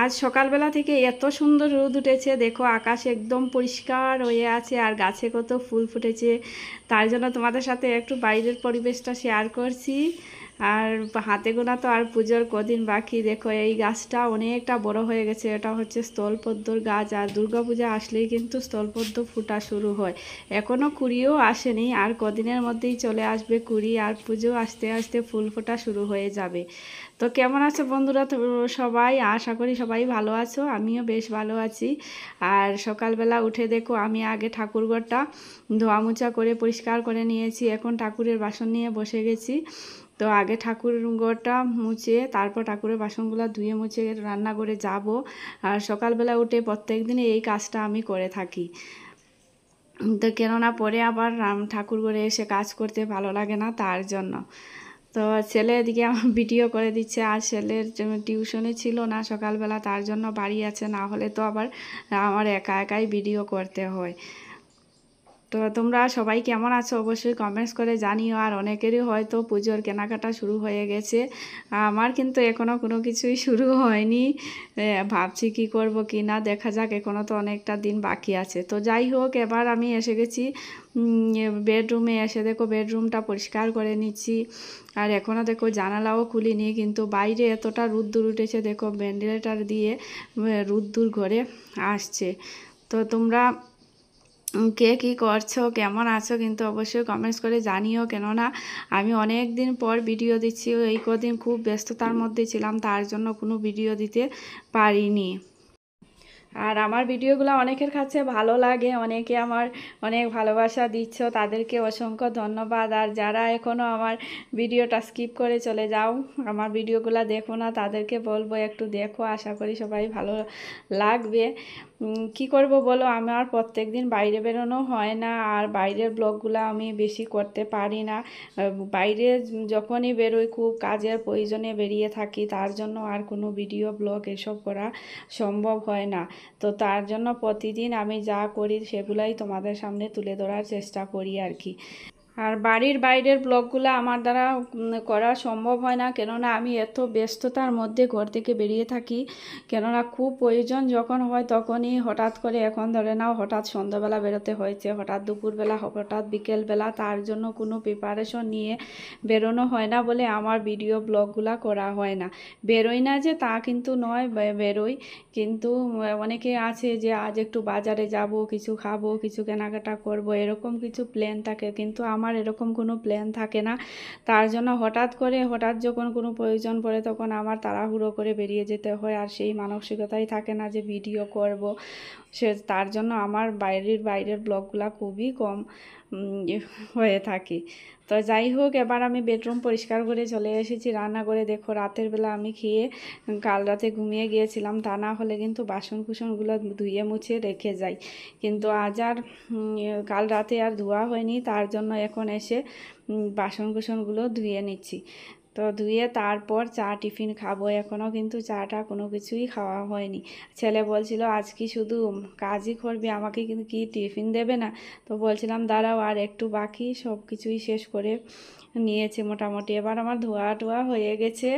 আজ সকালবেলা থেকে এত সুন্দর রোদ উঠেছে, দেখো আকাশ একদম পরিষ্কার হয়ে আছে আর গাছে কত ফুল ফুটেছে। তার জন্য তোমাদের সাথে একটু বাইরের পরিবেশটা শেয়ার করছি। আর হাতে গোনা তো আর পুজোর কদিন বাকি। দেখো এই গাছটা অনেকটা বড় হয়ে গেছে, এটা হচ্ছে স্থলপদ্মর গাছ। আর দুর্গাপূজা আসলেই কিন্তু স্থলপদ্ম ফুটা শুরু হয়। এখনও কুড়িও আসেনি, আর কদিনের মধ্যেই চলে আসবে কুড়ি, আর পুজো আসতে আসতে ফুল ফোটা শুরু হয়ে যাবে। তো কেমন আছো বন্ধুরা? তো সবাই আশা করি সবাই ভালো আছো, আমিও বেশ ভালো আছি। আর সকালবেলা উঠে দেখো আমি আগে ঠাকুরঘরটা ধোয়া মোছা করে পরিষ্কার করে নিয়েছি, এখন ঠাকুরের বাসন নিয়ে বসে গেছি। তো আগে ঠাকুর ঘরটা মুছে তারপর ঠাকুরের বাসনগুলো ধুয়ে মুছে রান্নাঘরে যাব। আর সকালবেলা উঠে প্রত্যেক দিনে এই কাজটা আমি করে থাকি। তো কেননা পরে আবার ঠাকুর ঘরে এসে কাজ করতে ভালো লাগে না, তার জন্য। তো ছেলে এদিকে আমার ভিডিও করে দিচ্ছে। আর ছেলের টিউশনে ছিল না সকালবেলা, তার জন্য বাড়ি আছে, না হলে তো আবার আমার একা একাই ভিডিও করতে হয়। তো তোমরা সবাই কেমন আছো অবশ্যই কমেন্টস করে জানিও। আর অনেকেরই হয়তো পুজোর কেনাকাটা শুরু হয়ে গেছে, আমার কিন্তু এখনও কোনো কিছুই শুরু হয়নি। ভাবছি কি করব কি না, দেখা যাক, এখনও তো অনেকটা দিন বাকি আছে। তো যাই হোক, এবার আমি এসে গেছি বেডরুমে। এসে দেখো বেডরুমটা পরিষ্কার করে নিচ্ছি। আর এখনও দেখো জানালাও খুলিনি, কিন্তু বাইরে এতটা রোদ্দুর উঠেছে, দেখো ভেন্টিলেটর দিয়ে রোদ্দুর ঘরে আসছে। তো তোমরা কে কী করছো, কেমন আছো কিন্তু অবশ্যই কমেন্টস করে জানিও। কেননা আমি অনেক দিন পর ভিডিও দিচ্ছি, এই কদিন খুব ব্যস্ততার মধ্যে ছিলাম, তার জন্য কোনো ভিডিও দিতে পারিনি। আর আমার ভিডিওগুলো অনেকের কাছে ভালো লাগে, অনেকে আমার অনেক ভালোবাসা দিচ্ছ, তাদেরকে অসংখ্য ধন্যবাদ। আর যারা এখনও আমার ভিডিওটা স্কিপ করে চলে যাও, আমার ভিডিওগুলো দেখো না, তাদেরকে বলবো একটু দেখো, আশা করি সবাই ভালো লাগবে। কি করব বলো, আমার প্রত্যেক দিন বাইরে বেরোনো হয় না, আর বাইরের ব্লগগুলো আমি বেশি করতে পারি না। বাইরে যখনই বেরোই খুব কাজের প্রয়োজনে বেরিয়ে থাকি, তার জন্য আর কোনো ভিডিও ব্লগ এসব করা সম্ভব হয় না। তো তার জন্য প্রতিদিন আমি যা করি সেগুলাই তোমাদের সামনে তুলে ধরার চেষ্টা করি আর কি। আর বাড়ির বাইরের ব্লগগুলো আমার দ্বারা করা সম্ভব হয় না, কেননা আমি এত ব্যস্ততার মধ্যে ঘর থেকে বেরিয়ে থাকি। কেননা খুব প্রয়োজন যখন হয় তখনই, হঠাৎ করে এখন ধরে নাও হঠাৎ সন্ধ্যাবেলা বেরোতে হয়েছে, হঠাৎ দুপুরবেলা, হঠাৎ বিকেলবেলা, তার জন্য কোনো প্রিপারেশন নিয়ে বেরোনো হয় না বলে আমার ভিডিও ব্লগগুলো করা হয় না। বেরোই না যে তা কিন্তু নয়, বেরোই, কিন্তু অনেকে আছে যে আজ একটু বাজারে যাব, কিছু খাবো, কিছু কেনাকাটা করব, এরকম কিছু প্ল্যান থাকে, কিন্তু আমার এরকম কোনো প্ল্যান থাকে না। তার জন্য হঠাৎ যখন কোনো প্রয়োজন পড়ে তখন আমার তাড়াহুড়ো করে বেরিয়ে যেতে হয়, আর সেই মানসিকতাই থাকে না যে ভিডিও করব। তার জন্য আমার বাইরের ব্লগগুলো খুবই কম হয়ে থাকে। তো যাই হোক, এবার আমি বেডরুম পরিষ্কার করে চলে এসেছি রান্নাঘরে। দেখো রাতের বেলা আমি খেয়ে কাল রাতে ঘুমিয়ে গিয়েছিলাম, তা না হলে কিন্তু বাসন কুসনগুলো ধুয়ে মুছে রেখে যাই, কিন্তু আজ আর কাল রাতে আর ধোয়া হয়নি, তার জন্য এখন এসে বাসন কুসনগুলো ধুয়ে নিচ্ছি। তো ধুয়ে তারপর চা টিফিন খাবো, এখনও কিন্তু চাটা কোনো কিছুই খাওয়া হয়নি। ছেলে বলছিল আজ কি শুধু কাজই করবি, আমাকে কিন্তু কি টিফিন দেবে না? তো বলছিলাম দাঁড়াও, আর একটু বাকি, সব কিছুই শেষ করে নিয়েছে মোটামুটি। এবার আমার ধোয়া টোয়া হয়ে গেছে,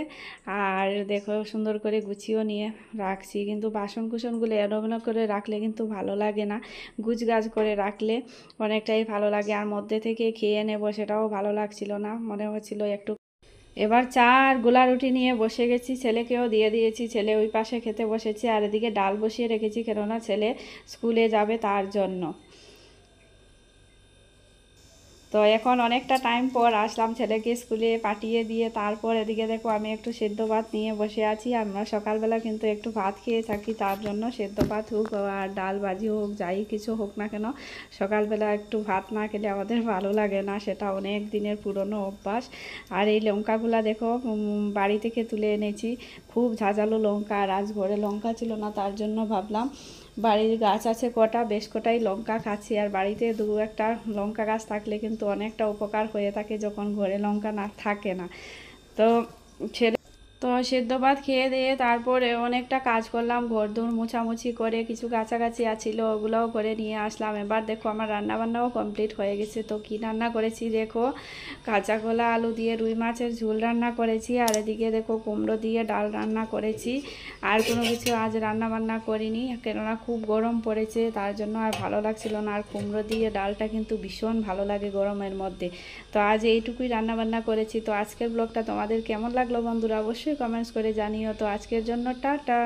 আর দেখো সুন্দর করে গুছিয়েও নিয়ে রাখছি, কিন্তু বাসন কুসনগুলো এলোমেলো করে রাখলে কিন্তু ভালো লাগে না, গুছগাছ করে রাখলে অনেকটাই ভালো লাগে। আর মধ্যে থেকে খেয়ে নেব সেটাও ভালো লাগছিল না, মনে হচ্ছিল একটু। এবার চা আর গোলা রুটি নিয়ে বসে গেছি, ছেলেকেও দিয়ে দিয়েছি, ছেলে ওই পাশে খেতে বসেছে। আর এদিকে ডাল বসিয়ে রেখেছি, কেননা ছেলে স্কুলে যাবে তার জন্য। তো এখন অনেকটা টাইম পর আসলাম ছেলেকে স্কুলে পাঠিয়ে দিয়ে, তারপর এদিকে দেখো আমি একটু সেদ্ধ ভাত নিয়ে বসে আছি। আমরা সকালবেলা কিন্তু একটু ভাত খেয়ে থাকি, তার জন্য সেদ্ধ ভাত হোক আর ডাল ভাজি হোক, যাই কিছু হোক না কেন, সকালবেলা একটু ভাত না খেলে আমাদের ভালো লাগে না, সেটা অনেক দিনের পুরনো অভ্যাস। আর এই লঙ্কাগুলা দেখো বাড়ি থেকে তুলে এনেছি, খুব ঝাঁঝালো লঙ্কা, আর আজ ঘরে লঙ্কা ছিল না, তার জন্য ভাবলাম বাড়ির গাছ আছে কটা, বেশ কটাই লঙ্কা খাচ্ছি। আর বাড়িতে দু একটা লঙ্কা গাছ থাকলে কিন্তু অনেকটা উপকার হয়ে থাকে যখন ঘরে লঙ্কা না থাকে না। তো ছেলে তো সেদ্ধ ভাত খেয়ে দিয়ে তারপরে অনেকটা কাজ করলাম, ঘরদোর মোছামুছি করে কিছু কাছাকাছি আছিল ওগুলোও করে নিয়ে আসলাম। এবার দেখো আমার রান্নাবান্নাও কমপ্লিট হয়ে গেছে। তো কি রান্না করেছি দেখো, কাঁচা কলা আলু দিয়ে রুই মাছের ঝোল রান্না করেছি, আর এদিকে দেখো কুমড়ো দিয়ে ডাল রান্না করেছি। আর কোনো কিছু আজ রান্না বান্না করিনি, কেননা খুব গরম পড়েছে, তার জন্য আর ভালো লাগছিল না। আর কুমড়ো দিয়ে ডালটা কিন্তু ভীষণ ভালো লাগে গরমের মধ্যে। তো আজ এইটুকুই রান্না বান্না করেছি। তো আজকের ব্লগটা তোমাদের কেমন লাগলো বন্ধুরা, অবশ্যই কমেন্টস করে জানিও। তো আজকের জন্য টাটা।